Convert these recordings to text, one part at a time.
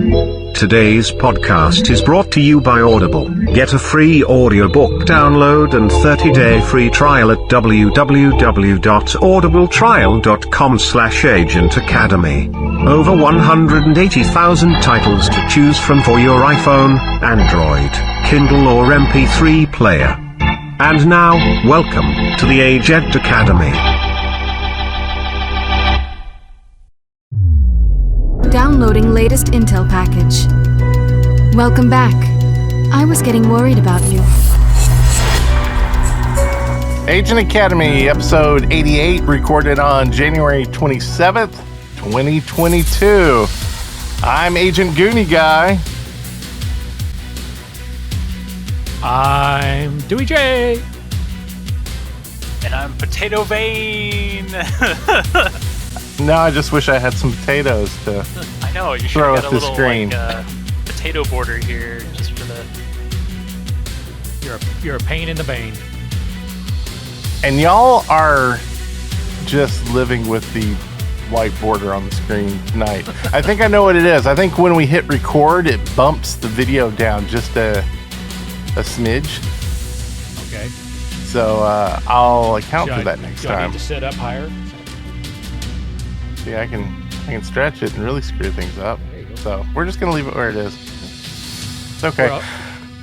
Today's podcast is brought to you by Audible. Get a free audiobook download and 30-day free trial at www.audibletrial.com/Agent Academy. Over 180,000 titles to choose from for your iPhone, Android, Kindle or MP3 player. And now, welcome to the Agent Academy. Downloading latest intel package. Welcome back. I was getting worried about you. Agent Academy, episode 88, recorded on January 27th, 2022. I'm Agent Goonie Guy. I'm DeweyJ. And I'm Potato Vein. Now I just wish I had some potatoes to I know, you should throw have at got a the little screen. potato border here just for the... You're a pain in the vein. And y'all are just living with the white border on the screen tonight. I think I know what it is. I think when we hit record, it bumps the video down just a smidge. Okay. So I'll account for that next do I time. need to sit up higher? See, I can stretch it and really screw things up. There you go. So we're just gonna leave it where it is. It's okay.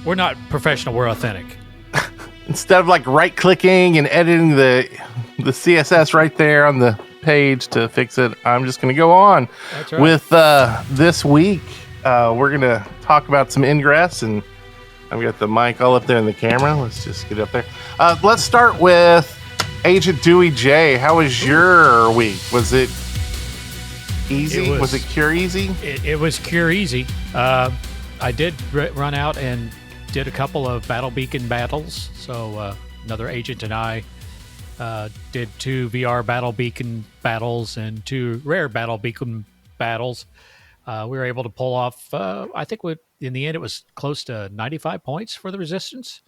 We're not professional. We're authentic. Instead of like right-clicking and editing the CSS right there on the page to fix it, I'm just gonna go on. That's right. With this week. We're gonna talk about some Ingress, and I've got the mic all up there in the camera. Let's just get up there. Let's start with Agent DeweyJ. How was your week? Was it easy? Was it Kureasy? It was Kureasy. I did run out and did a couple of battle beacon battles. So another agent and I did 2 VR battle beacon battles and 2 rare battle beacon battles. We were able to pull off, I think in the end it was close to 95 points for the resistance.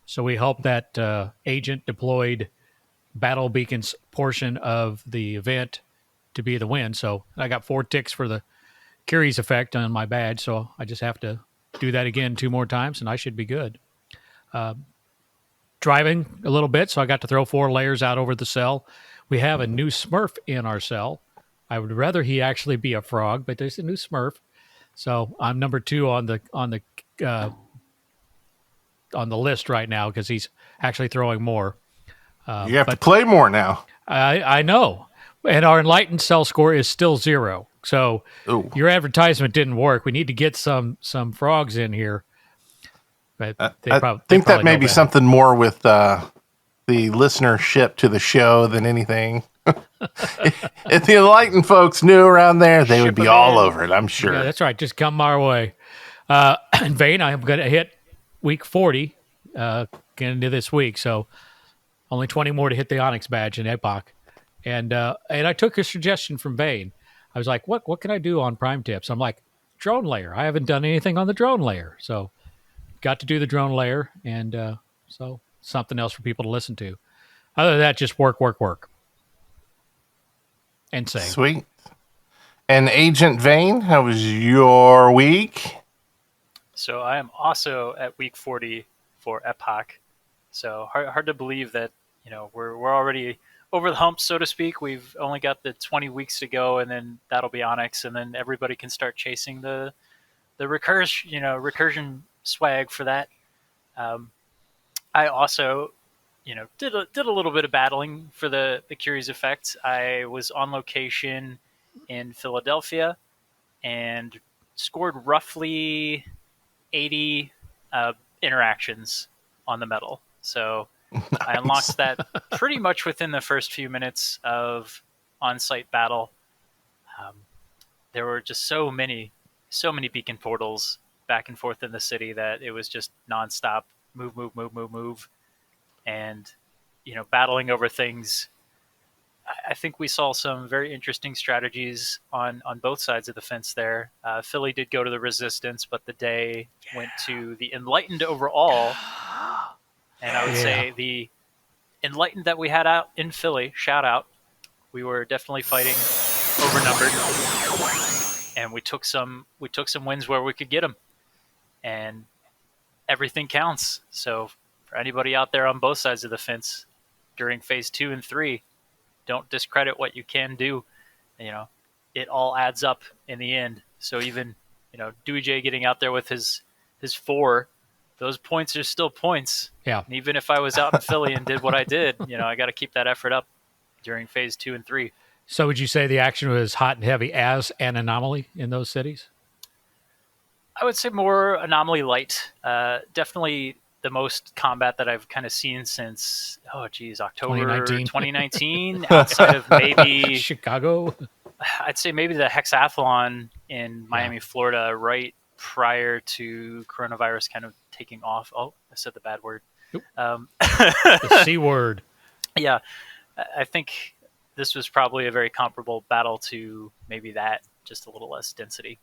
So we hope that agent deployed battle beacons portion of the event to be the win. So I got 4 ticks for the Kureze Effect on my badge. So I just have to do that again 2 more times and I should be good. Driving a little bit. So I got to throw 4 layers out over the cell. We have a new Smurf in our cell. I would rather he actually be a frog, but there's a new Smurf. So I'm number 2 on the list right now because he's actually throwing more. You have to play more now. I know. And our enlightened cell score is still 0. So your advertisement didn't work. We need to get some frogs in here. But I think that may be something more with the listenership to the show than anything. If the enlightened folks knew around there, they would be all over it, I'm sure. Yeah, that's right. Just come our way. And Vane, I'm going to hit week 40 getting into this week. So only 20 more to hit the Onyx badge in Epoch. And I took a suggestion from Vane. I was like, what can I do on Prime Tips? I'm like, drone layer. I haven't done anything on the drone layer. So got to do the drone layer. And so something else for people to listen to. Other than that, just work. And sing. Sweet. And Agent Vane, how was your week? So I am also at week 40 for Epoch. So hard to believe that, we're already over the hump, so to speak. We've only got the 20 weeks to go, and then that'll be Onyx, and then everybody can start chasing the recursion swag for that. I also, did a little bit of battling for the Kureze Effect. I was on location in Philadelphia and scored roughly 80 interactions on the medal. So nice. I unlocked that pretty much within the first few minutes of on-site battle. There were just so many beacon portals back and forth in the city that it was just nonstop move. And, battling over things. I think we saw some very interesting strategies on both sides of the fence there. Philly did go to the resistance, but the day went to the enlightened overall. And I would say the enlightened that we had out in Philly, shout out, we were definitely fighting overnumbered. and we took some wins where we could get them, and everything counts. So for anybody out there on both sides of the fence during phase 2 and 3, don't discredit what you can do. It all adds up in the end. So even DeweyJ getting out there with his 4, those points are still points. Yeah. And even if I was out in Philly and did what I did, I got to keep that effort up during phase 2 and 3. So would you say the action was hot and heavy as an anomaly in those cities? I would say more anomaly light. Definitely the most combat that I've kind of seen since, October 2019 outside of maybe Chicago. I'd say maybe the hexathlon in Miami, Florida, right prior to coronavirus kind of taking off. Oh, I said the bad word. The C word. Yeah. I think this was probably a very comparable battle to maybe that, just a little less density.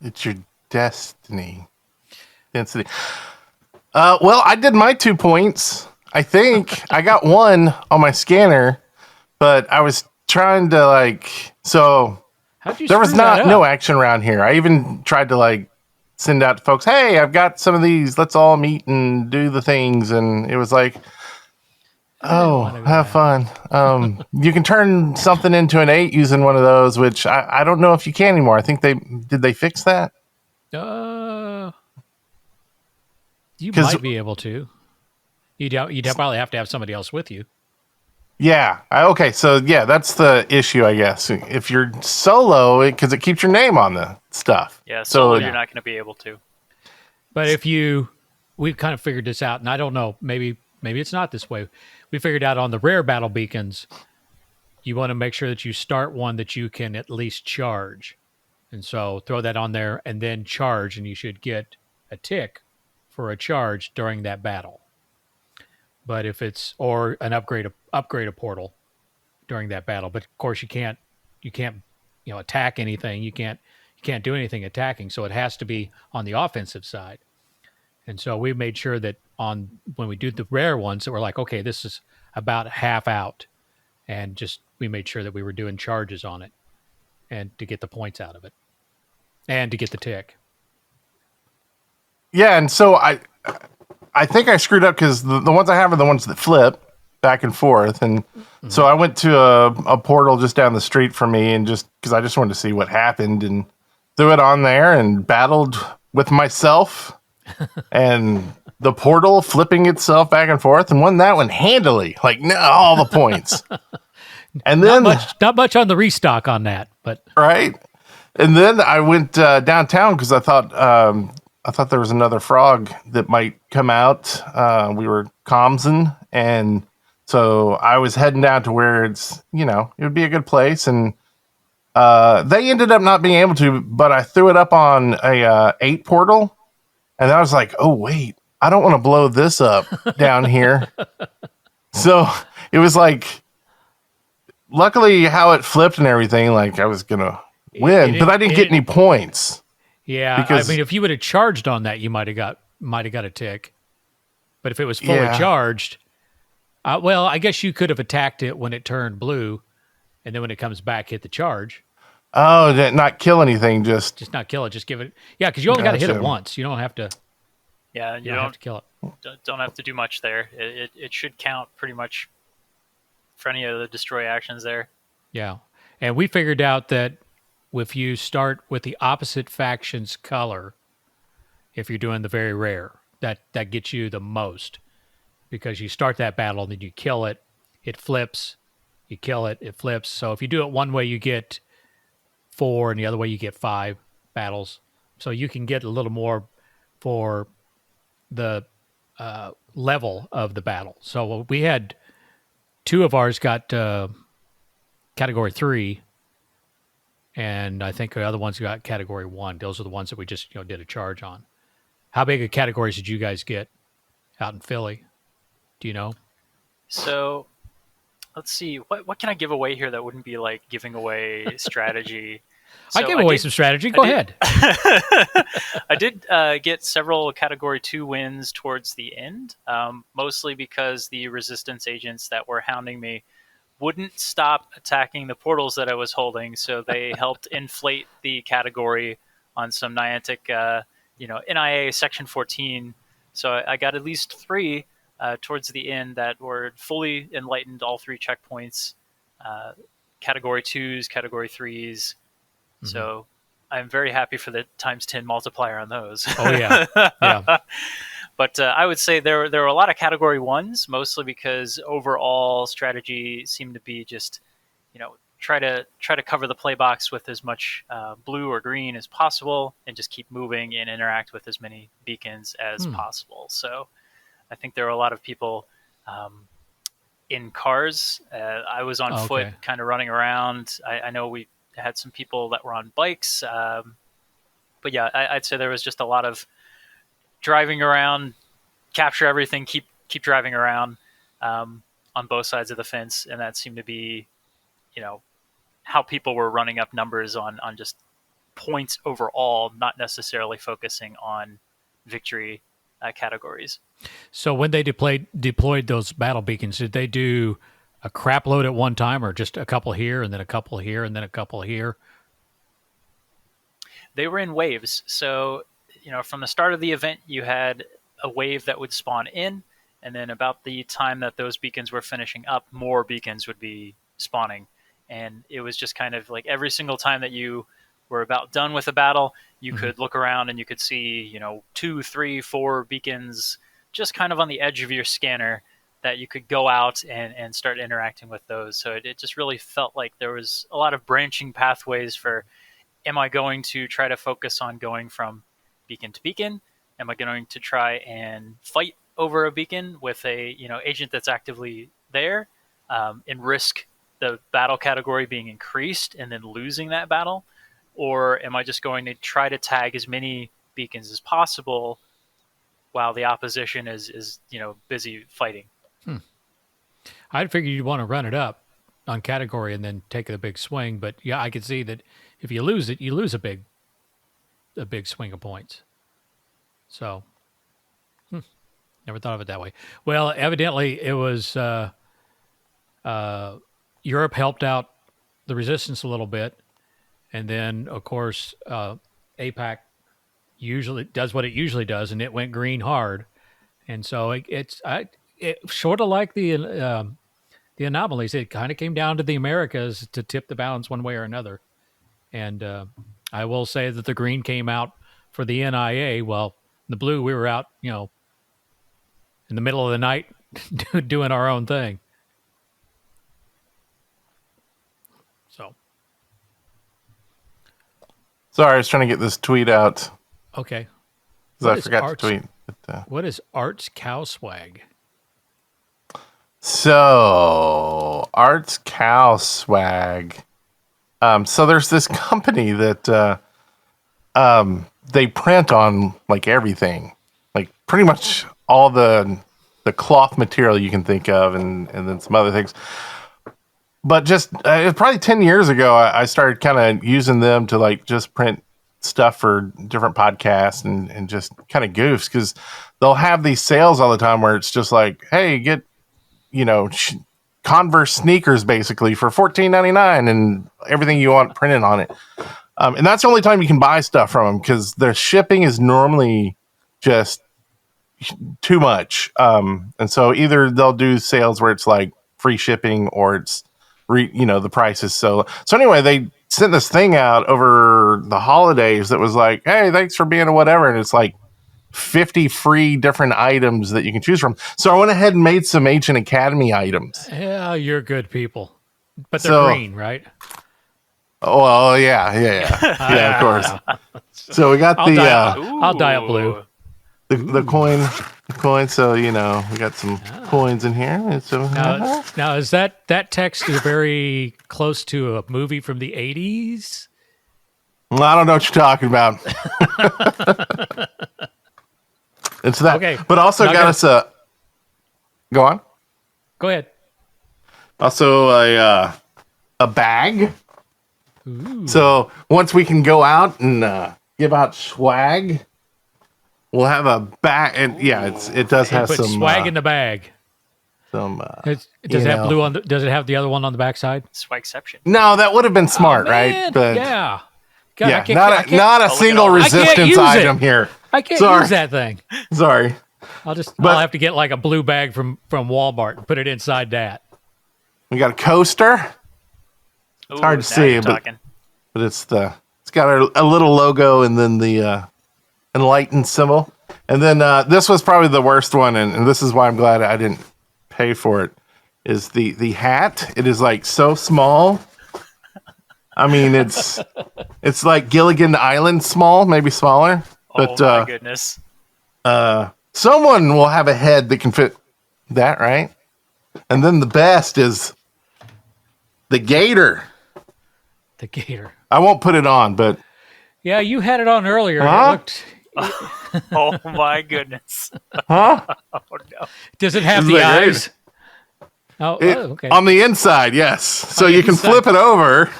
It's your destiny. Density. Well, I did my 2 points. I think I got 1 on my scanner, but I was trying to How'd you there was screw that up? no action around here. I even tried to send out to folks, hey, I've got some of these. Let's all meet and do the things. And it was like, oh, have fun. You can turn something into an 8 using one of those, which I don't know if you can anymore. I think did they fix that? You might be able to. You'd probably have to have somebody else with you. Yeah. Okay. So that's the issue, I guess. If you're solo, because it keeps your name on the stuff. Yeah. Solo, you're not going to be able to. But we've kind of figured this out, and I don't know, maybe it's not this way. We figured out on the rare battle beacons, you want to make sure that you start one that you can at least charge. And so throw that on there and then charge, and you should get a tick for a charge during that battle. But if it's or an upgrade a portal during that battle. But of course you can't attack anything. You can't do anything attacking. So it has to be on the offensive side. And so we made sure that when we do the rare ones that we're like, okay, this is about half out, and we made sure that we were doing charges on it, and to get the points out of it, and to get the tick. Yeah, and so I think I screwed up because the ones I have are the ones that flip back and forth, and so I went to a portal just down the street from me, and just because I just wanted to see what happened, and threw it on there and battled with myself and the portal flipping itself back and forth, and won that one handily, all the points. And then not much on the restock on that, but right. And then I went downtown because I thought there was another frog that might come out. We were commsing, and so I was heading down to where it would be a good place. And they ended up not being able to, but I threw it up on a 8 portal, and I was like, oh wait, I don't want to blow this up down here. So it was luckily how it flipped and everything, I was gonna win, but I didn't get any points. Yeah, because, if you would have charged on that, you might have got a tick. But if it was fully charged, I guess you could have attacked it when it turned blue, and then when it comes back, hit the charge. Oh, not kill anything, just not kill it. Just give it. Yeah, because you only got to hit it once. You don't have to. Yeah, you don't have to kill it. Don't have to do much there. It should count pretty much for any of the destroy actions there. Yeah, and we figured out that if you start with the opposite faction's color, if you're doing the very rare, that gets you the most, because you start that battle, then you kill it, it flips, you kill it, it flips. So if you do it one way, you get 4, and the other way you get 5 battles. So you can get a little more for the level of the battle. So we had 2 of ours got category 3, and I think the other ones got category 1. Those are the ones that we just did a charge on. How big of categories did you guys get out in Philly? Do you know? So let's see. What can I give away here that wouldn't be giving away strategy? I gave away some strategy. Go ahead. I did get several category 2 wins towards the end, mostly because the resistance agents that were hounding me wouldn't stop attacking the portals that I was holding, so they helped inflate the category on some Niantic, NIA Section 14. So I got at least 3 towards the end that were fully enlightened, all 3 checkpoints, Category 2s, Category 3s. Mm-hmm. So I'm very happy for the times 10 multiplier on those. Oh, yeah. Yeah. But I would say there were a lot of Category 1s, mostly because overall strategy seemed to be just, try to cover the play box with as much blue or green as possible, and just keep moving and interact with as many beacons as possible. So I think there were a lot of people in cars. I was on foot, kind of running around. I know we had some people that were on bikes. But yeah, I'd say there was just a lot of driving around, capture everything, keep driving around on both sides of the fence. And that seemed to be, how people were running up numbers on just points overall, not necessarily focusing on victory categories. So when they deployed those battle beacons, did they do a crap load at one time, or just a couple here and then a couple here and then a couple here? They were in waves. So, from the start of the event, you had a wave that would spawn in, and then about the time that those beacons were finishing up, more beacons would be spawning. And it was just kind of like every single time that you were about done with a battle, you could look around and you could see, 2, 3, 4 beacons just kind of on the edge of your scanner that you could go out and start interacting with those. So it just really felt like there was a lot of branching pathways for, am I going to try to focus on going from beacon to beacon? Am I going to try and fight over a beacon with a agent that's actively there and risk the battle category being increased and then losing that battle? Or am I just going to try to tag as many beacons as possible while the opposition is busy fighting? I'd figure you'd want to run it up on category and then take a big swing. But yeah, I could see that if you lose it, you lose a big swing of points. So, never thought of it that way. Well, evidently it was Europe helped out the resistance a little bit, and then of course APAC usually does what it usually does, and it went green hard, and so it's sort of like the anomalies. It kind of came down to the Americas to tip the balance one way or another, and I will say that the green came out for the NIA. Well, the blue, we were out, in the middle of the night doing our own thing. So. Sorry, I was trying to get this tweet out. Okay. Because I forgot to tweet. What is Art's Cow Swag? So, Art's Cow Swag. So there's this company that they print on like everything, like pretty much all the cloth material you can think of, and then some other things. But just probably 10 years ago, I started kind of using them to like just print stuff for different podcasts and just kind of goofs, because they'll have these sales all the time where it's just like, hey, get Converse sneakers basically for $14.99 and everything you want printed on it. And that's the only time you can buy stuff from them, because their shipping is normally just too much. And so either they'll do sales where it's like free shipping, or it's the prices. So anyway, they sent this thing out over the holidays that was like, hey, thanks for being a whatever. And it's like 50 free different items that you can choose from. So I went ahead and made some Ancient Academy items. Yeah, you're good people. But they're green, right? Oh, well, yeah. Yeah, of course. So we got I'll dye it blue. The coin. So, we got some coins in here. So, now, is that text is very close to a movie from the 80s? Well, I don't know what you're talking about. It's that. Okay. But also got us a... Go on. Go ahead. Also a bag. Ooh. So once we can go out and give out swag, we'll have a bag. And yeah, it does have put some swag in the bag. some. Does you it have know. blue on? Does it have the other one on the backside? Swagception. No, that would have been smart, Oh, right? man, But yeah. God, yeah, I can't, not I a, can't, not a look at single all that. I can't resistance use item it. here. I can't Sorry. use that thing. Sorry. I'll But- have to get like a blue bag from Walmart and put it inside that. We got a coaster, It's hard to see, but- talking. but it's got a little logo and then the enlightened symbol. And then this was probably the worst one, and this is why I'm glad I didn't pay for it. Is the hat? It is like so small. I mean, it's like Gilligan Island small, maybe smaller. But Oh my goodness. someone will have a head that can fit that, right? And then the best is the gator. The gator. I won't put it on, but Yeah, you had it on earlier. Huh? It looked. Oh my goodness. huh? Oh no. Does it have Is the that great? eyes? Oh, okay. On the inside, yes. So the you can inside. flip it over.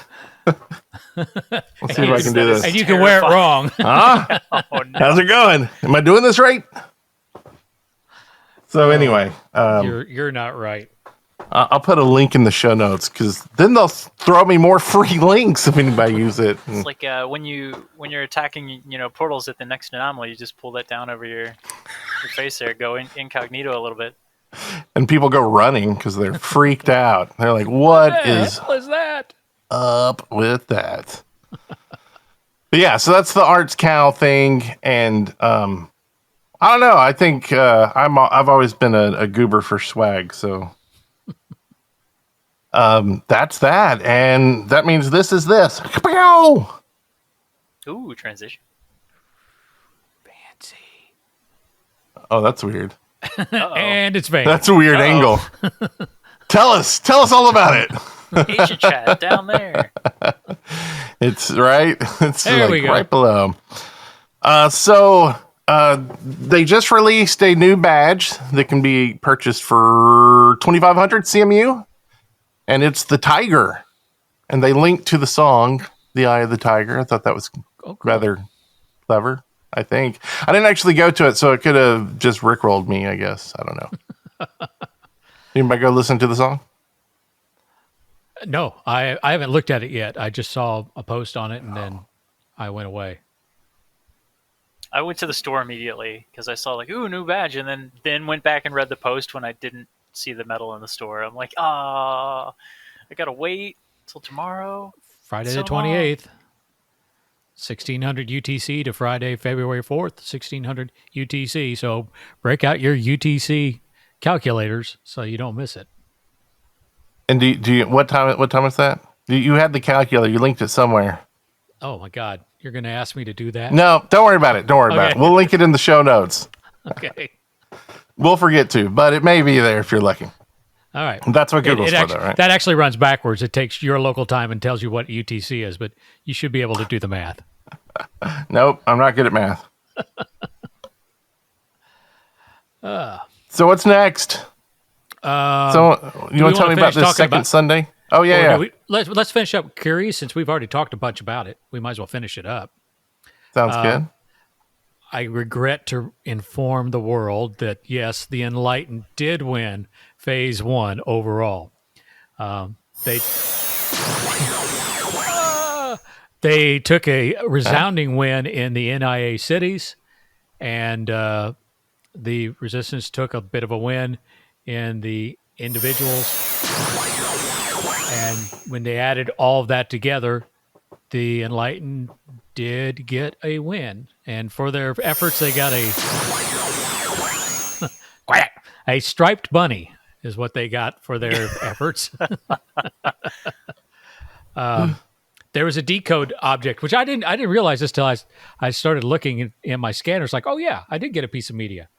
Let's see if I can do this. And you can wear it wrong. Huh? Oh no. How's it going? Am I doing this right? So anyway, You're not right. I'll put a link in the show notes because then they'll throw me more free links if anybody use it. It's like when you're attacking, portals at the next anomaly, you just pull that down over your face there, go incognito a little bit. And people go running because they're freaked out. They're like, "What is What is that? up with that?" But yeah, so that's the Arts Cow thing, and I don't know. I think I've always been a goober for swag, so that's that, and that means this is this. Ooh, transition. Fancy. Oh, that's weird. And it's vain. That's a weird angle. Tell us all about it. Agent chat down there. It's right. It's There we like go. right below. So they just released a new badge that can be purchased for 2,500 CMU, and it's the tiger. And they link to the song "The Eye of the Tiger." I thought that was cool. rather clever. I think I didn't actually go to it, so it could have just rickrolled me. I guess I don't know. Anybody go listen to the song? No, I haven't looked at it yet. I just saw a post on it and then I went away. I went to the store immediately because I saw ooh, new badge, and then went back and read the post when I didn't see the medal in the store. I'm like, I gotta wait till tomorrow. Friday So the 28th, 1600 UTC to Friday, February 4th, 1600 UTC. So break out your UTC calculators so you don't miss it. And do you what time is that? You had the calculator. You linked it somewhere. Oh my God. You're going to ask me to do that? No, don't worry about it. Don't worry about it. Okay. We'll link it in the show notes. Okay. We'll forget to, but it may be there if you're lucky. All right. That's what Google's for, actually, though, right? That actually runs backwards. It takes your local time and tells you what UTC is, but you should be able to do the math. Nope, I'm not good at math. So what's next? So you want to tell me about this second Sunday? Oh yeah, yeah. Let's finish up Curious since we've already talked a bunch about it. We might as well finish it up. Sounds good. I regret to inform the world that yes, the Enlightened did win Phase 1 overall. They took a resounding win in the NIA cities, and the Resistance took a bit of a win in the individuals. And when they added all of that together, the Enlightened did get a win. And for their efforts, they got a striped bunny is what they got for their efforts. There was a decode object, which I didn't realize this till I started looking in my scanners. Like, oh yeah, I did get a piece of media.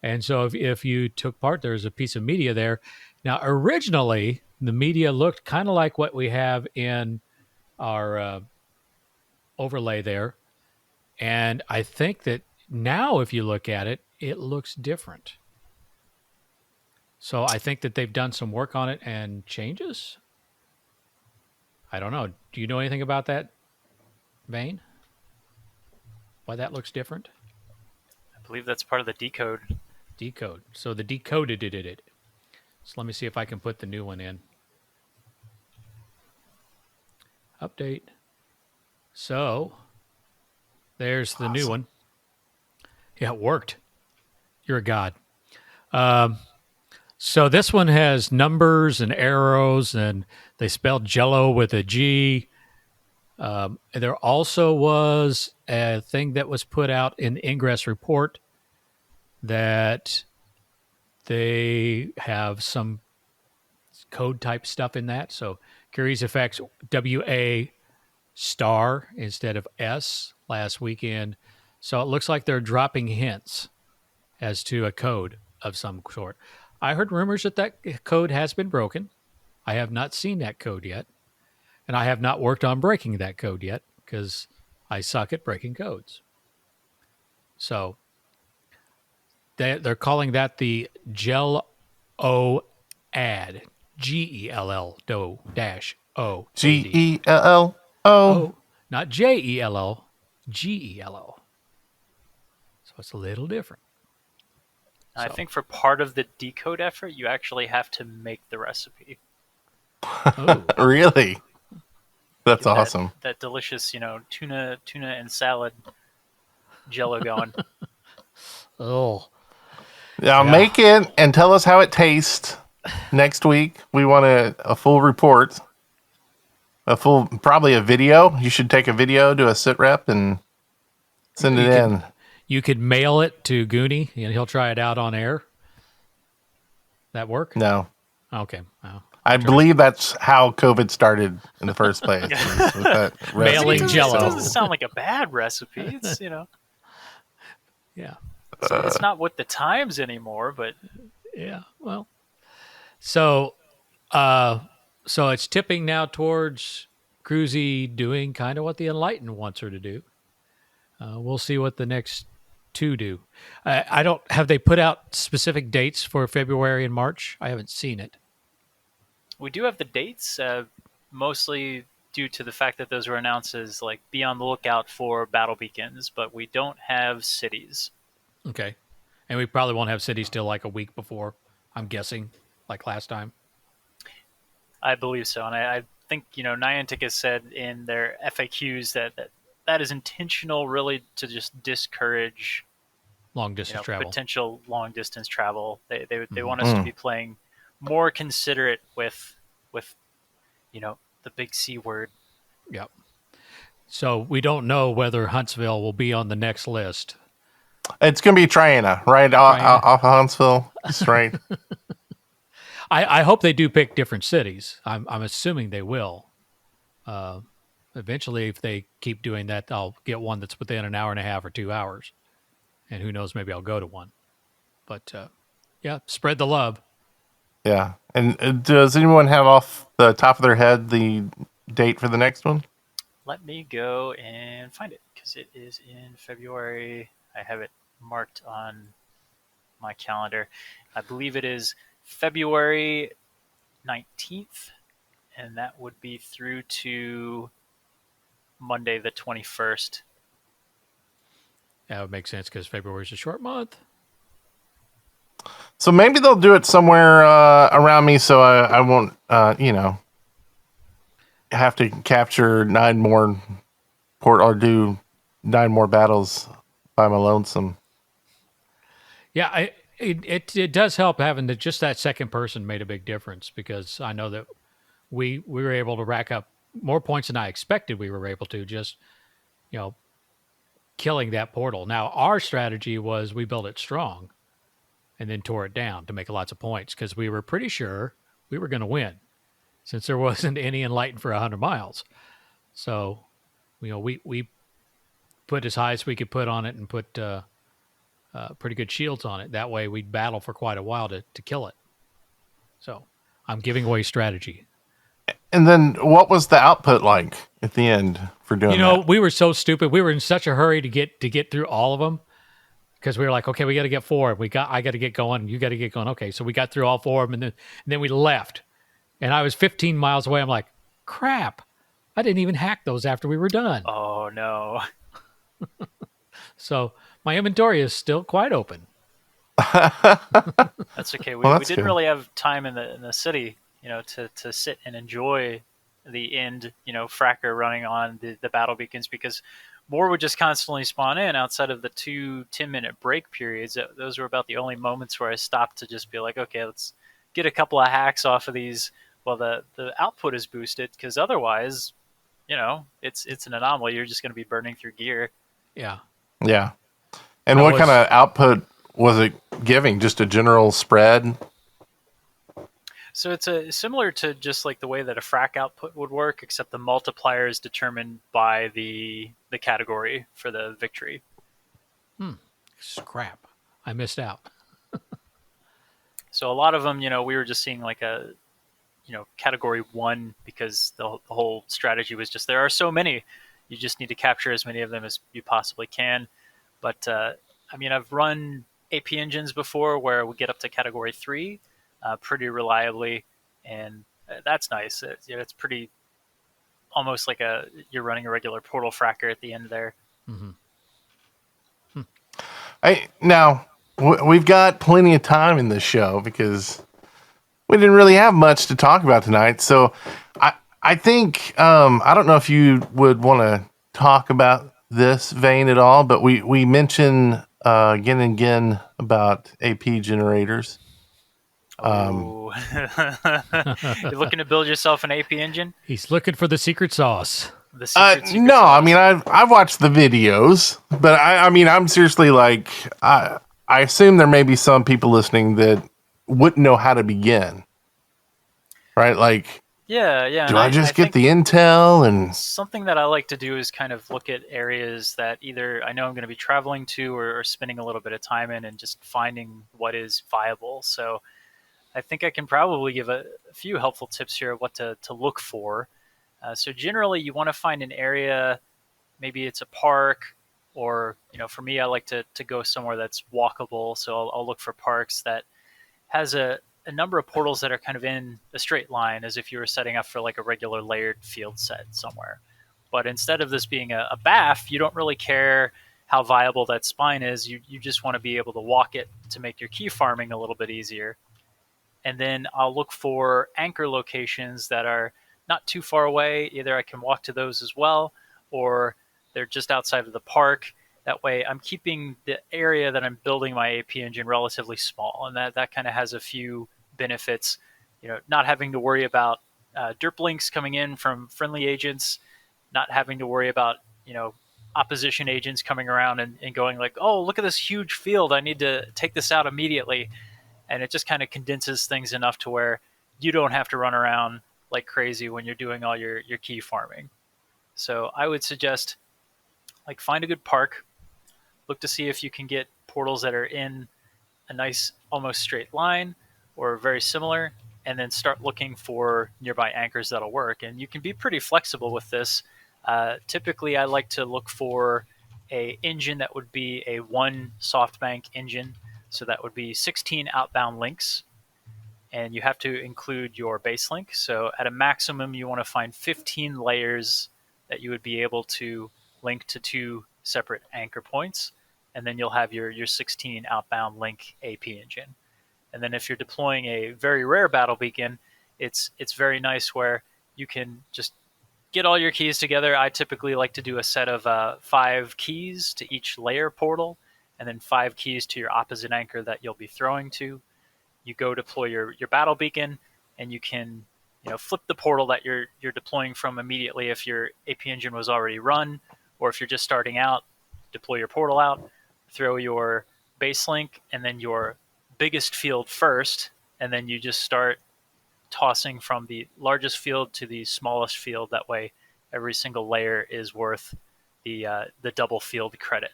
And so if you took part, there's a piece of media there. Now, originally, the media looked kind of like what we have in our overlay there. And I think that now, if you look at it, it looks different. So I think that they've done some work on it and changes. I don't know. Do you know anything about that, Vane? Why that looks different? I believe that's part of the decode. Decode. So the decoded it. So let me see if I can put the new one in. Update. So there's the new one. Yeah, it worked. You're a god. So this one has numbers and arrows, and they spelled Jello with a G. There also was a thing that was put out in the Ingress report that they have some code type stuff in that. So Kureze Effects WA star instead of S last weekend. So it looks like they're dropping hints as to a code of some sort. I heard rumors that code has been broken. I have not seen that code yet. And I have not worked on breaking that code yet because I suck at breaking codes. So they're calling that the Gel O ad. Gell do dash O. Gell. Oh, not JELO, GELO. So it's a little different. I think for part of the decode effort, you actually have to make the recipe. Oh, Really? That's Get awesome. That delicious, tuna and salad Jello going. oh, Now Yeah. make it and tell us how it tastes next week. We want a full report. Probably a video. You should take a video, do a sit rep, and send it in. You could mail it to Goonie and he'll try it out on air. That work? No. Okay. Well, I believe that's how COVID started in the first place. was with that Mailing recipe. Jell-O. It doesn't sound like a bad recipe. It's yeah. it's not with the times anymore, but Yeah. Well, so it's tipping now towards Kureze doing kind of what the Enlightened wants her to do. We'll see what the next two do. I don't have they put out specific dates for February and March. I haven't seen it. we do have the dates, mostly due to the fact that those were announced as like be on the lookout for battle beacons, but we don't have cities. Okay, and we probably won't have cities till like a week before. I'm guessing, like last time. I believe so, and I think Niantic has said in their FAQs that is intentional, really, to just discourage Long distance travel. potential long distance travel. They want us to be playing more considerate with the big C word. Yep. So we don't know whether Huntsville will be on the next list. It's going to be Triana, right? Off of Huntsville. That's right. I hope they do pick different cities. I'm assuming they will. Eventually, if they keep doing that, I'll get one that's within an hour and a half or 2 hours. And who knows, maybe I'll go to one. But yeah, spread the love. Yeah. And does anyone have off the top of their head the date for the next one? Let me go and find it because it is in February. I have it marked on my calendar. I believe it is February 19th, and that would be through to Monday the 21st. That would make sense because February is a short month. So maybe they'll do it somewhere around me so I won't, have to capture 9 more or do 9 more battles by my lonesome. Yeah, it does help having just that second person made a big difference because I know that we were able to rack up more points than I expected we were able to just, killing that portal. Now, our strategy was we built it strong and then tore it down to make lots of points because we were pretty sure we were going to win since there wasn't any Enlightened for 100 miles. So, we put as high as we could put on it and put pretty good shields on it. That way we'd battle for quite a while to kill it. So I'm giving away strategy. And then what was the output like at the end for doing that? We were so stupid. We were in such a hurry to get through all of them because we were like, okay, we got to get 4. I got to get going. You got to get going. Okay, so we got through all 4 of them, and then we left. And I was 15 miles away. I'm like, crap! I didn't even hack those after we were done. Oh no! So my inventory is still quite open. That's okay. Well, We that's didn't good. really have time in the city, to sit and enjoy the end, fracker running on the battle beacons because more would just constantly spawn in outside of the 2 10-minute break periods. Those were about the only moments where I stopped to just be like, okay, let's get a couple of hacks off of these while the output is boosted because otherwise, it's an anomaly. You're just going to be burning through gear. Yeah. Yeah. And I what kind was of output was it giving? Just a general spread? So it's similar to just like the way that a frac output would work, except the multiplier is determined by the category for the victory. scrap. I missed out. So a lot of them, we were just seeing like a category one because the whole strategy was just there are so many, you just need to capture as many of them as you possibly can. But I mean, I've run AP engines before where we get up to category three pretty reliably, and that's nice. It's pretty almost like you're running a regular portal fracker at the end there. Now, we've got plenty of time in this show because we didn't really have much to talk about tonight. So I think, I don't know if you would want to talk about this vein at all, but we mention again and again about AP generators. Oh, you're looking to build yourself an AP engine? He's looking for the secret sauce. The secret No, sauce. I mean I've watched the videos, but I mean I'm seriously like I assume there may be some people listening that wouldn't know how to begin, right? Like, Yeah. do And I I just get think the intel and something that I like to do is kind of look at areas that either I know I'm going to be traveling to or spending a little bit of time in and just finding what is viable. So I think I can probably give a few helpful tips here of what to look for. So generally, you want to find an area, maybe it's a park, or for me, I like to go somewhere that's walkable. So I'll look for parks that has a number of portals that are kind of in a straight line, as if you were setting up for like a regular layered field set somewhere. But instead of this being a BAF, you don't really care how viable that spine is. You just want to be able to walk it to make your key farming a little bit easier. And then I'll look for anchor locations that are not too far away. Either I can walk to those as well, or they're just outside of the park. That way, I'm keeping the area that I'm building my AP engine relatively small, and that kind of has a few benefits. Not having to worry about derp links coming in from friendly agents, not having to worry about opposition agents coming around and going like, oh, look at this huge field, I need to take this out immediately. And it just kind of condenses things enough to where you don't have to run around like crazy when you're doing all your key farming. So I would suggest like find a good park, look to see if you can get portals that are in a nice almost straight line or very similar, and then start looking for nearby anchors that'll work. And you can be pretty flexible with this. Typically, I like to look for a engine that would be a one SoftBank engine. So that would be 16 outbound links, and you have to include your base link. So at a maximum, you want to find 15 layers that you would be able to link to two separate anchor points, and then you'll have your 16 outbound link AP engine. And then if you're deploying a very rare battle beacon, it's very nice where you can just get all your keys together. I typically like to do a set of 5 keys to each layer portal, and then 5 keys to your opposite anchor that you'll be throwing to. You go deploy your battle beacon, and you can flip the portal that you're deploying from immediately if your AP engine was already run, or if you're just starting out, deploy your portal out, throw your base link, and then your biggest field first, and then you just start tossing from the largest field to the smallest field. That way, every single layer is worth the double field credit.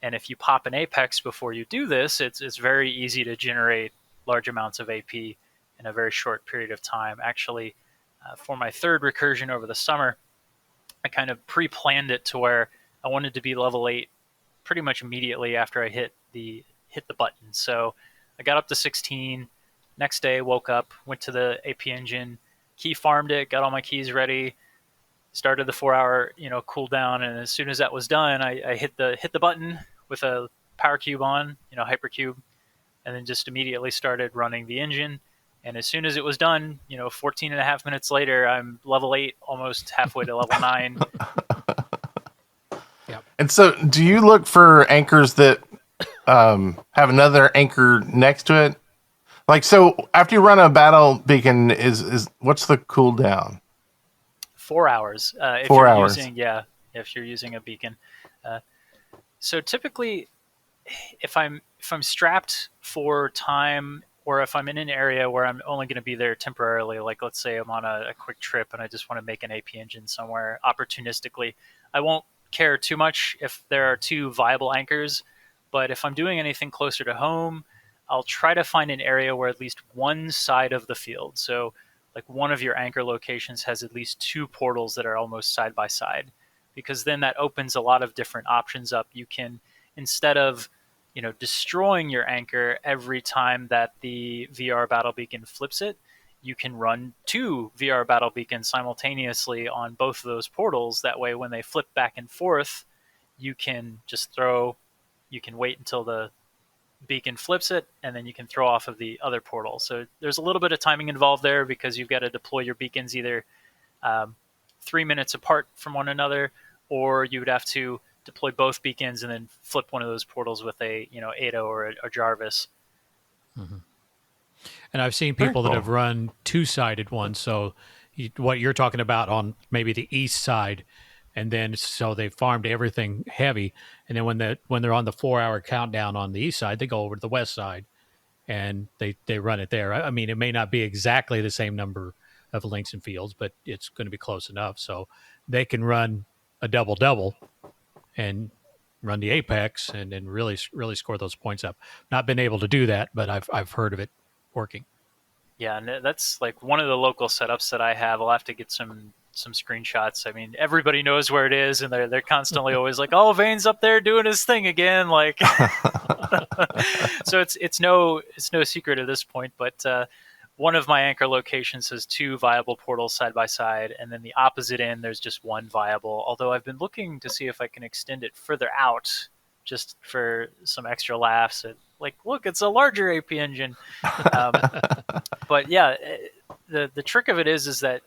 And if you pop an Apex before you do this, it's very easy to generate large amounts of AP in a very short period of time. Actually, for my third recursion over the summer, I kind of pre-planned it to where I wanted to be level 8 pretty much immediately after I hit the button. So I got up to 16. Next day, woke up, went to the AP engine, key farmed it, got all my keys ready, started the 4-hour cooldown, and as soon as that was done, I hit the button with a power cube on, hypercube, and then just immediately started running the engine. And as soon as it was done, 14 and a half minutes later, I'm level 8, almost halfway to level 9. Yep. And so, do you look for anchors that have another anchor next to it? Like, so after you run a battle beacon, is what's the cooldown? 4 hours. If 4 you're hours. if you're using a beacon. So typically, if I'm strapped for time, or if I'm in an area where I'm only going to be there temporarily, like let's say I'm on a quick trip and I just want to make an AP engine somewhere opportunistically, I won't care too much if there are 2 viable anchors. But if I'm doing anything closer to home, I'll try to find an area where at least one side of the field, so like one of your anchor locations, has at least 2 portals that are almost side by side, because then that opens a lot of different options up. You can, instead of destroying your anchor every time that the VR battle beacon flips it, you can run 2 VR battle beacons simultaneously on both of those portals. That way, when they flip back and forth, you can wait until the beacon flips it, and then you can throw off of the other portal. So there's a little bit of timing involved there, because you've got to deploy your beacons either 3 minutes apart from one another, or you would have to deploy both beacons and then flip one of those portals with a Ado or a Jarvis. Mm-hmm. And I've seen people that have run 2-sided ones. So what you're talking about on maybe the east side, and then so they farmed everything heavy, and then when they're on the 4-hour countdown on the east side, they go over to the west side and they run it there. I mean, it may not be exactly the same number of links and fields, but it's going to be close enough. So they can run a double and run the apex and really score those points up. Not been able to do that, but I've heard of it working. Yeah, and that's like one of the local setups that I have. I'll have to get some screenshots. I mean, everybody knows where it is, and they're constantly always like, "Oh, Vane's up there doing his thing again." Like, so it's no secret at this point. But one of my anchor locations has 2 viable portals side by side, and then the opposite end there's just 1 viable. Although I've been looking to see if I can extend it further out, just for some extra laughs. At like, look, it's a larger AP engine. But yeah, the trick of it is that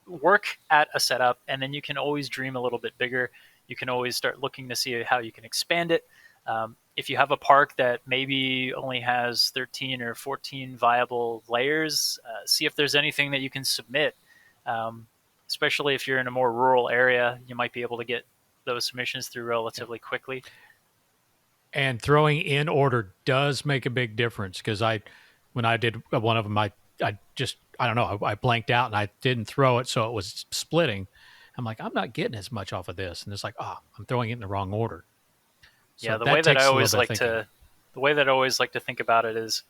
work at a setup, and then you can always dream a little bit bigger. You can always start looking to see how you can expand it. If you have a park that maybe only has 13 or 14 viable layers, see if there's anything that you can submit. Especially if you're in a more rural area, you might be able to get those submissions through relatively quickly. And throwing in order does make a big difference, because when I did one of them, I don't know, I blanked out and I didn't throw it, so it was splitting. I'm like, I'm not getting as much off of this, and it's like, I'm throwing it in the wrong order. So yeah, the way that I always like to think about it is,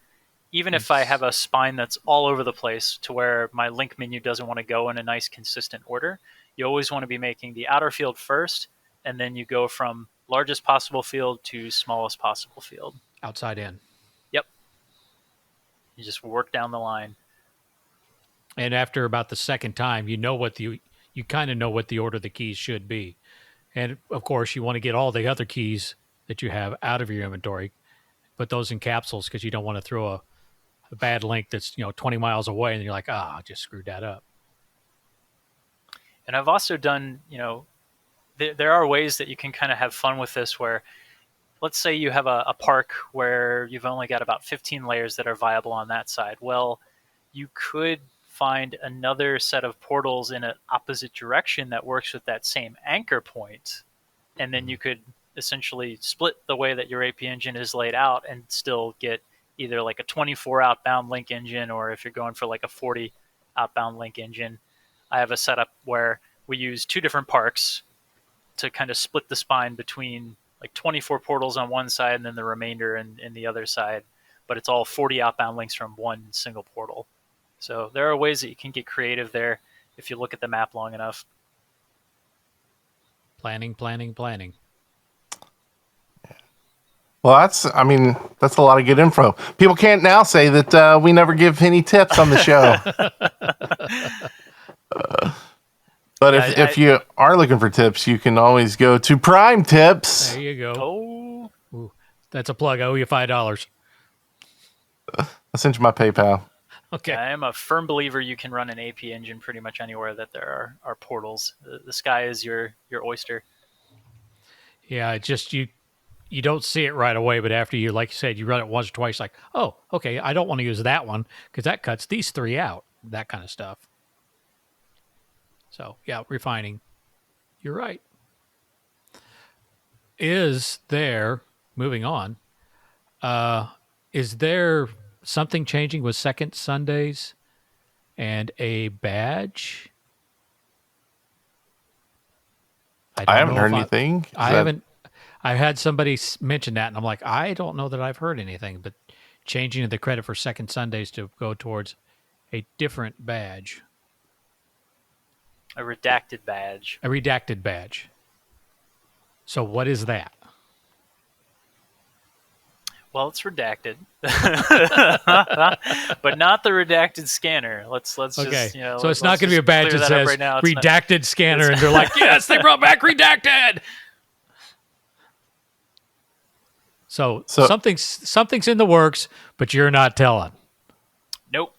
even if I have a spine that's all over the place to where my link menu doesn't want to go in a nice consistent order, you always want to be making the outer field first, and then you go from largest possible field to smallest possible field. Outside in. Yep. You just work down the line. And after about the second time, you kind of know what the order of the keys should be. And of course, you want to get all the other keys that you have out of your inventory, put those in capsules, because you don't want to throw a bad link that's 20 miles away and you're like, I just screwed that up. And I've also done, there are ways that you can kind of have fun with this, where let's say you have a park where you've only got about 15 layers that are viable on that side. Well, you could find another set of portals in an opposite direction that works with that same anchor point, and then you could essentially split the way that your AP engine is laid out and still get either like a 24 outbound link engine, or if you're going for like a 40 outbound link engine. I have a setup where we use 2 different parks to kind of split the spine between like 24 portals on one side and then the remainder in the other side, but it's all 40 outbound links from one single portal. So there are ways that you can get creative there if you look at the map long enough. Planning. Well, that's a lot of good info. People can't now say that we never give any tips on the show. But if you are looking for tips, you can always go to Prime Tips. There you go. Oh, Ooh, that's a plug. I owe you $5. I'll send you my PayPal. Okay. I am a firm believer you can run an AP engine pretty much anywhere that there are portals. The sky is your oyster. Yeah, you don't see it right away, but after you, like you said, you run it once or twice, like, oh, okay, I don't want to use that one because that cuts these three out, that kind of stuff. So, yeah, refining. You're right. Moving on, is there something changing with second Sundays and a badge? I haven't heard anything. I had somebody mention that, and I'm like, I don't know that I've heard anything, but changing the credit for second Sundays to go towards a different badge. A redacted badge. A redacted badge. So what is that? Well, it's redacted, but not the redacted scanner. Let's okay. just So it's not going to be a badge that says right now. redacted scanner, and they're like, yes, they brought back redacted. So something's in the works, but you're not telling. Nope.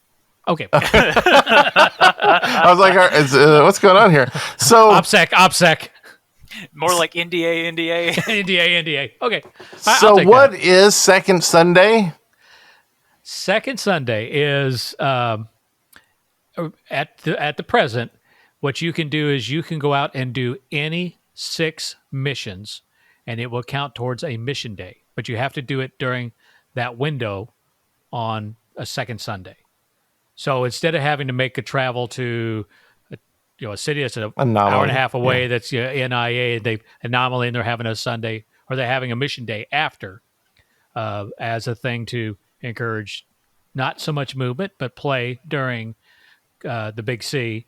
Okay. I was like, what's going on here? So OPSEC. More like NDA. NDA. Okay. So what is Second Sunday? Second Sunday is at the present. What you can do is you can go out and do any 6 missions, and it will count towards a mission day. But you have to do it during that window on a second Sunday. So instead of having to make a travel to a city that's an hour and a half away, that's NIA, they're having a Sunday, or they're having a mission day after, as a thing to encourage not so much movement, but play during the Big C.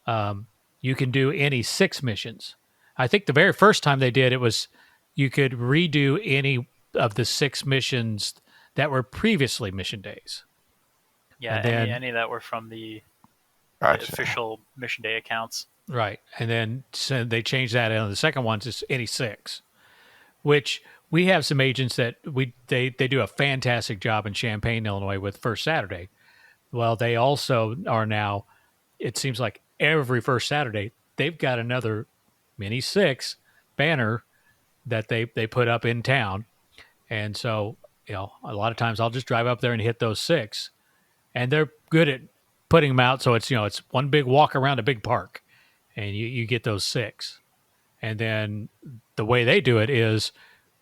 You can do any 6 missions. I think the very first time they did it was you could redo any of the 6 missions that were previously mission days. Yeah, then, any that were from the official mission day accounts. Right. And then so they changed that on the second one to any 6, which we have some agents that they do a fantastic job in Champaign, Illinois with First Saturday. Well, they also are now, it seems like every first Saturday, they've got another mini 6 banner that they put up in town. And so, a lot of times I'll just drive up there and hit those 6. And they're good at putting them out. So it's, it's one big walk around a big park, and you get those 6. And then the way they do it is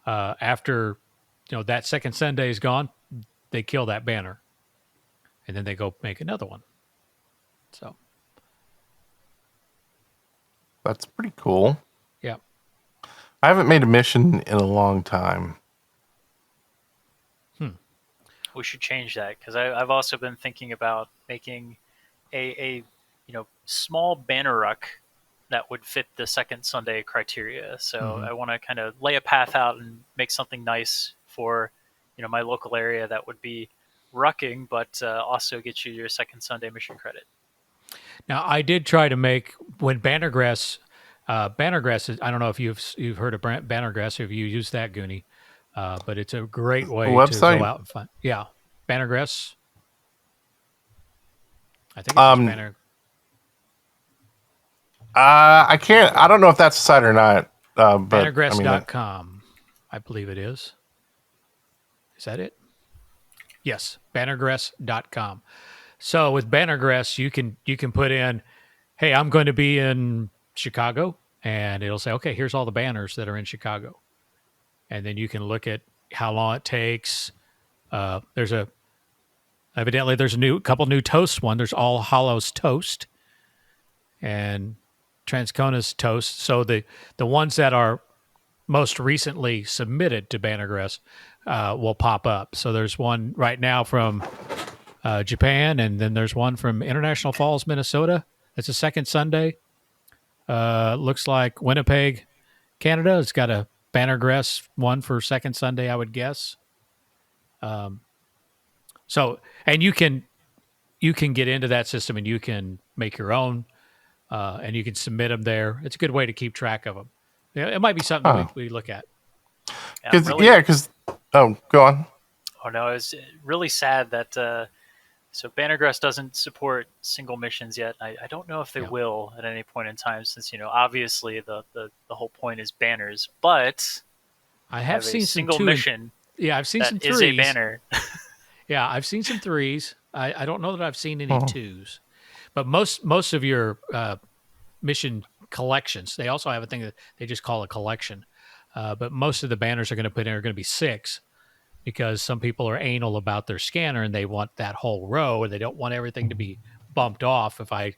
after, that second Sunday is gone, they kill that banner. And then they go make another one. So. That's pretty cool. Yeah. I haven't made a mission in a long time. We should change that, because I've also been thinking about making a small banner ruck that would fit the second Sunday criteria. So I want to kind of lay a path out and make something nice for my local area that would be rucking, but also get you your second Sunday mission credit. Now, I did try to make when Bannergrass is, I don't know if you've heard of Bannergrass, or if you use that, Goonie. But it's a great way to go out and find. Yeah, Bannergrass. I think it's Banner. I can't. I don't know if that's a site or not. But Bannergrass.com, I believe it is. Is that it? Yes, Bannergrass.com. So with Bannergrass, you can put in, hey, I'm going to be in Chicago, and it'll say, okay, here's all the banners that are in Chicago. And then you can look at how long it takes. There's a couple new toasts. One, there's All Hallows Toast and Transcona's Toast. So the ones that are most recently submitted to Bannergrass will pop up. So there's one right now from Japan, and then there's one from International Falls, Minnesota. It's a second Sunday. Looks like Winnipeg, Canada. It's got a Bannergrass one for second Sunday, I would guess. So, and you can get into that system, and you can make your own, and you can submit them there. It's a good way to keep track of them. Yeah, it might be something we look at. Because go on. Oh no, it's really sad that so Bannergrass doesn't support single missions yet. I don't know if they Yeah. will at any point in time, since obviously the whole point is banners, but I I have have a seen some single 2 and mission yeah, I've seen that some is a 3s. banner. Yeah, I've seen some 3s. I don't know that I've seen any Oh. 2s. But most of your mission collections, they also have a thing that they just call a collection. But most of the banners are going to put in are going to be 6 because some people are anal about their scanner and they want that whole row, and they don't want everything to be bumped off. If I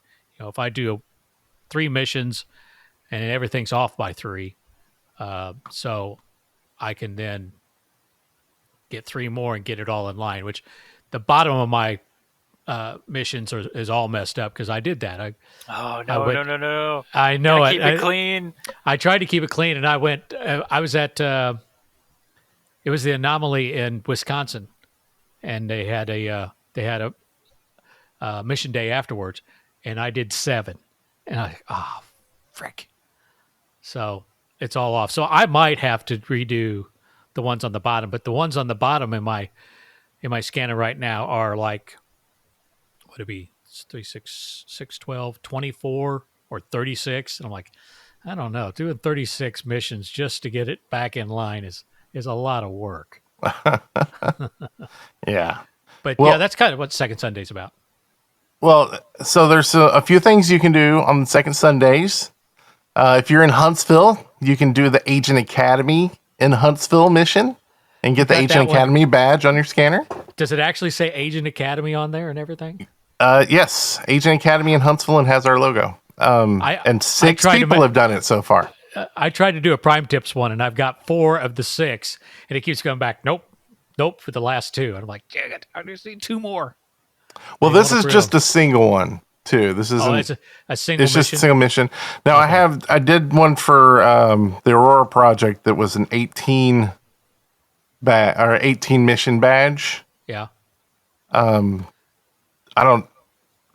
do 3 missions and everything's off by 3, so I can then get 3 more and get it all in line. Which the bottom of my missions is all messed up because I did that. Oh I no, went, no! I know Gotta it. keep it clean. I tried to keep it clean, and I went. I was at. It was the Anomaly in Wisconsin, and they had a mission day afterwards, and I did 7, and frick. So it's all off. So I might have to redo the ones on the bottom, but the ones on the bottom in my scanner right now are like, what would it be? It's 3, 6, 6, 12, 24 or 36. And I'm like, I don't know. Doing 36 missions just to get it back in line is a lot of work. Yeah. But Well- yeah, that's kind of what Second Sunday's about. Well, so there's a few things you can do on the second Sundays. If you're in Huntsville, you can do the Agent Academy in Huntsville mission and get the got that Agent one. Academy badge on your scanner. Does it actually say Agent Academy on there and everything? Yes, Agent Academy in Huntsville, and has our logo. And 6 tried to people have done it so far. I tried to do a Prime Tips one, and I've got 4 of the 6, and it keeps coming back. Nope, for the last 2. And I'm like, dang it, I just need 2 more. Well, They this want is to just prove. a single one too. This isn't. Oh, it's a single It's mission. just a single mission. Now I did one for the Aurora project that was an 18 mission badge. Yeah.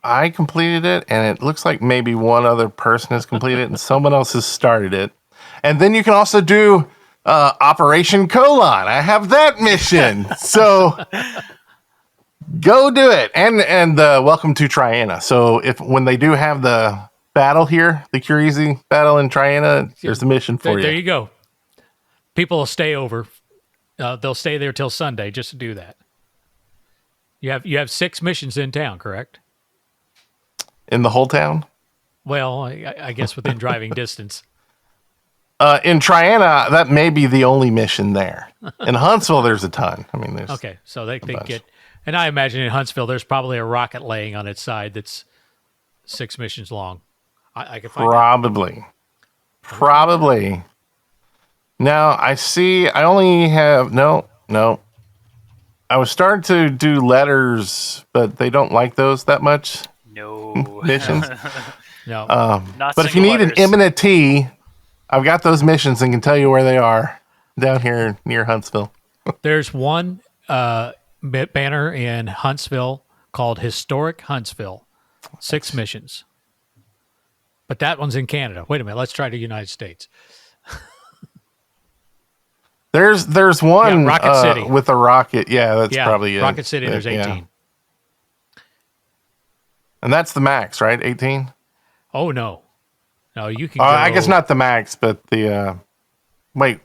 I completed it, and it looks like maybe one other person has completed it, and someone else has started it. And then you can also do Operation Colon. I have that mission, so go do it. And welcome to Triana. So when they do have the battle here, the Kureasy battle in Triana, there's a mission for There you. you go. People will stay over. They'll stay there till Sunday just to do that. You have 6 missions in town, correct? In the whole town. Well, I guess within driving distance. In Triana, that may be the only mission there. In Huntsville, there's a ton. I mean, there's Okay, so they bunch. get, and I imagine in Huntsville there's probably a rocket laying on its side that's 6 missions long. I can find out. Probably. Now I see. I only have no. I was starting to do letters, but they don't like those that much. No Missions. No, Not But if you single need an letters. M and a T, I've got those missions and can tell you where they are down here near Huntsville. there's one banner in Huntsville called Historic Huntsville. 6 missions, but that one's in Canada. Wait a minute, let's try the United States. There's one Yeah, Rocket City. with a rocket. Yeah, that's probably it. Rocket City. There's 18. Yeah. And that's the max, right? 18. Oh no, you can. Go, I guess not the max, but the wait.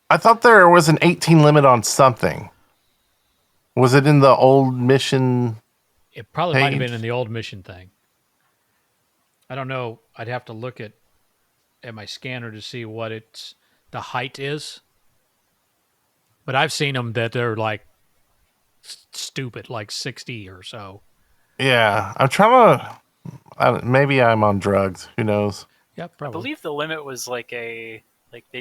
I thought there was an 18 limit on something. Was it in the old mission? It probably might have page? been in the old mission thing. I don't know. I'd have to look at my scanner to see what the height is. But I've seen them that they're like stupid, like 60 or so. Yeah, I'm trying to. Maybe I'm on drugs. Who knows? Yeah, I probably. believe the limit was like they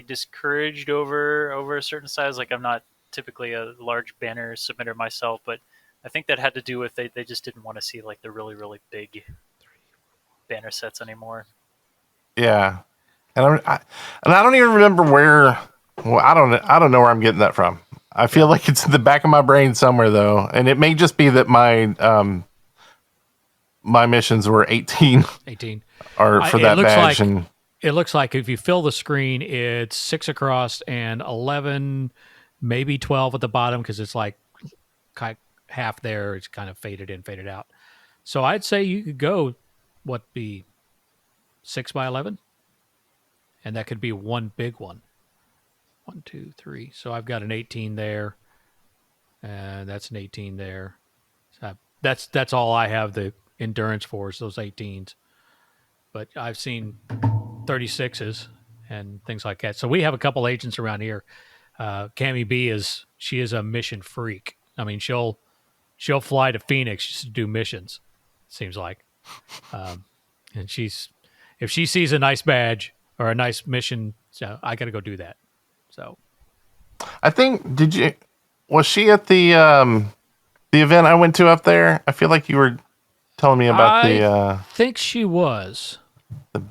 discouraged over a certain size. Like I'm not typically a large banner submitter myself, but I think that had to do with they just didn't want to see like the really, really big banner sets anymore. Yeah, and I don't even remember where. Well, I don't know where I'm getting that from. I feel like it's in the back of my brain somewhere though, and it may just be that my missions were 18 18. or for It that looks badge, like- and It looks like if you fill the screen, it's 6 across and 11 maybe 12 at the bottom because it's like half there. It's kind of faded in, faded out. So I'd say you could go, what, be 6 by 11? And that could be one big one. 1, 2, 3. So I've got an 18 there. And that's an 18 there. So that's all I have the endurance for is those 18s. But I've seen 36s and things like that. So we have a couple agents around here. Cammy B is a mission freak. I mean, she'll fly to Phoenix just to do missions. Seems like, and if she sees a nice badge or a nice mission, so I got to go do that. So I think was she at the event I went to up there? I feel like you were telling me about I think she was.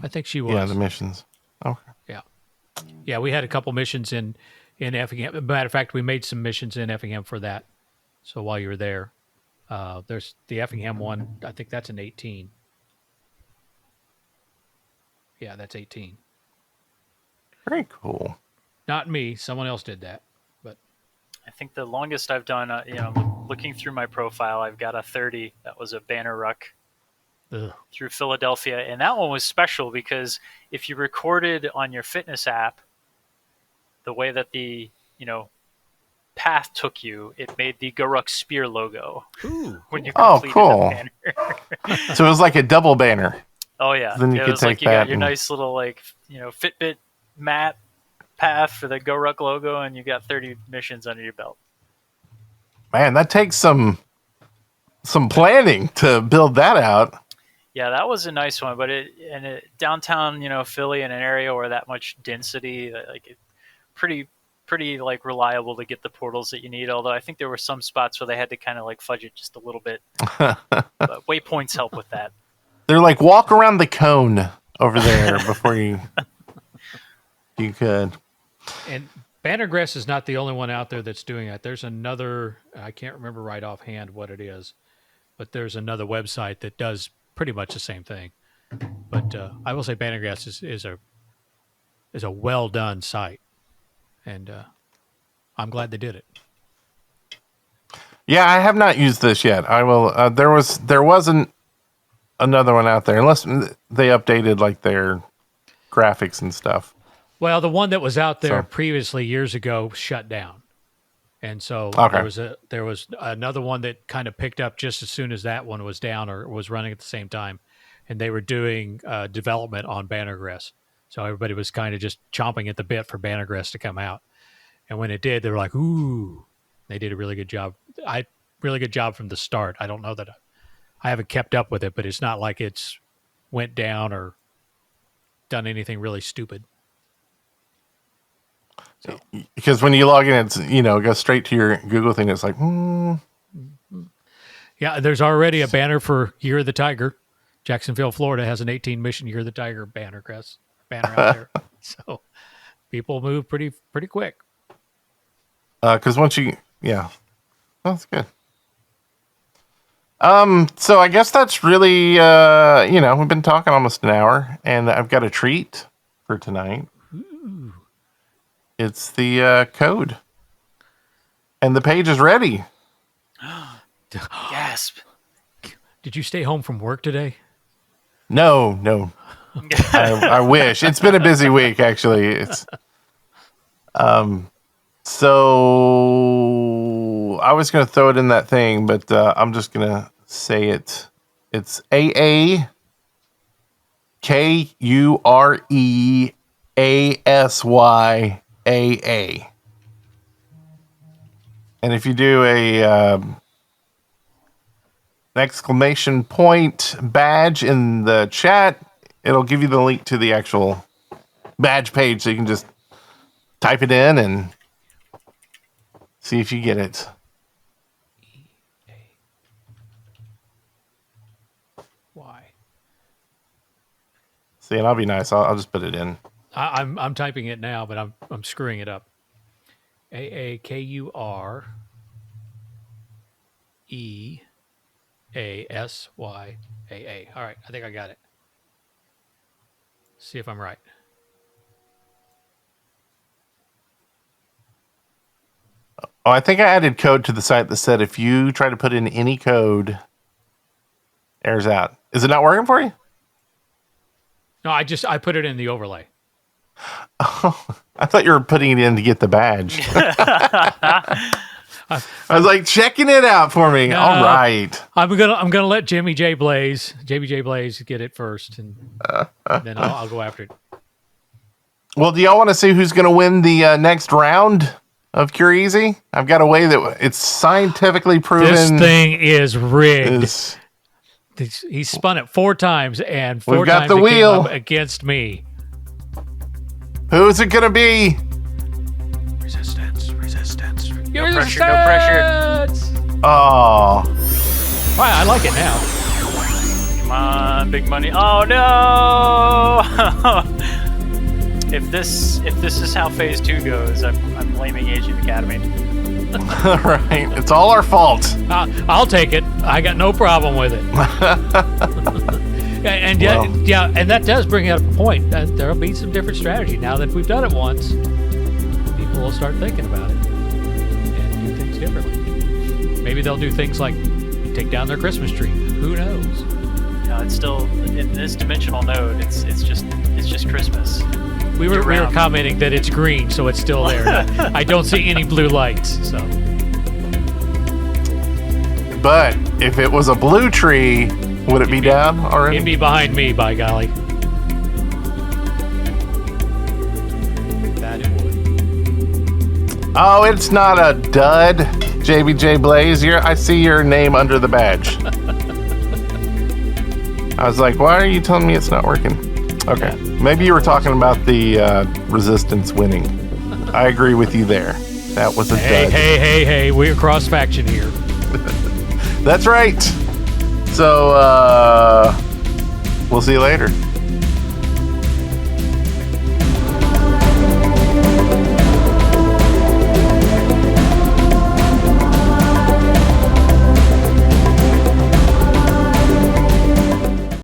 I think she was. Yeah, the missions. Okay. Yeah, we had a couple missions in Effingham. Matter of fact, we made some missions in Effingham for that. So while you were there, there's the Effingham one. I think that's an 18. Yeah, that's 18. Very cool. Not me. Someone else did that. But I think the longest I've done, looking through my profile, I've got a 30. That was a banner ruck through Philadelphia. And that one was special because if you recorded on your fitness app, the way that the, path took you, it made the Guruk Spear logo. Ooh, when you completed the banner. So it was like a double banner. Oh yeah. Then you it could was take like you that got your nice little Fitbit map path for the Guruk logo, and you got 30 missions under your belt. Man, that takes some planning to build that out. Yeah, that was a nice one, but downtown, Philly, in an area where that much density, pretty like reliable to get the portals that you need. Although I think there were some spots where they had to kind of like fudge it just a little bit. But waypoints help with that. They're like, walk around the cone over there before you could. And Bannergrass is not the only one out there that's doing that. There's another, I can't remember right offhand what it is, but there's another website that does pretty much the same thing. But I will say Bannergrass is a well done site, and I'm glad they did it. Yeah, I have not used this yet. I will. There wasn't another one out there, unless they updated like their graphics and stuff. Well, the one that was out there previously years ago shut down, and so there was another one that kind of picked up just as soon as that one was down or was running at the same time, and they were doing development on Bannergrass. So everybody was kind of just chomping at the bit for Bannergrass to come out, and when it did, they were like, "Ooh!" They did a really good job. Really good job from the start. I don't know that I haven't kept up with it, but it's not like it's went down or done anything really stupid. So. Because when you log in, it's goes straight to your Google thing. It's like, Yeah, there's already a banner for Year of the Tiger. Jacksonville, Florida has an 18 mission Year of the Tiger banner out there. So people move pretty quick. Because once that's good. So I guess that's really we've been talking almost an hour, and I've got a treat for tonight. Ooh. It's the code, and the page is ready. Gasp! Did you stay home from work today? No. I wish. It's been a busy week, actually. It's so I was going to throw it in that thing, but I'm just going to say it. It's AAKUREASYAA. And if you do a exclamation point badge in the chat, it'll give you the link to the actual badge page, so you can just type it in and see if you get it. Why? See, and I'll be nice. I'll just put it in. I'm typing it now, but I'm screwing it up. AAKUREASYAA. All right, I think I got it. See if I'm right. Oh, I think I added code to the site that said if you try to put in any code, errors out. Is it not working for you? No, I put it in the overlay. Oh, I thought you were putting it in to get the badge. I was like checking it out for me. No, all right. I'm gonna let JB J Blaze get it first, and then I'll go after it. Well, do y'all want to see who's going to win the next round of Kureasy? I've got a way that it's scientifically proven. This thing is rigged. He spun it 4 times, and 4 We've got times the it wheel came up against me. Who's it going to be? Resistance. No pressure, no pressure. Oh. Wow, I like it now. Come on, big money. Oh no! If this is how phase 2 goes, I'm blaming Agent Academy. Right. It's all our fault. I'll take it. I got no problem with it. And and that does bring up a point. There'll be some different strategy now that we've done it once. People will start thinking about it and do things differently. Maybe they'll do things like take down their Christmas tree. Who knows? No, it's still in this dimensional node. It's just Christmas. We were commenting that it's green, so it's still there. I don't see any blue lights. So, but if it was a blue tree, would it be down already? It'd be behind me, by golly. That it would. Oh, it's not a dud, JBJ Blaze. I see your name under the badge. I was like, why are you telling me it's not working? Okay, maybe you were talking about the resistance winning. I agree with you there. That was a dud. Hey, we're cross-faction here. That's right. So, we'll see you later.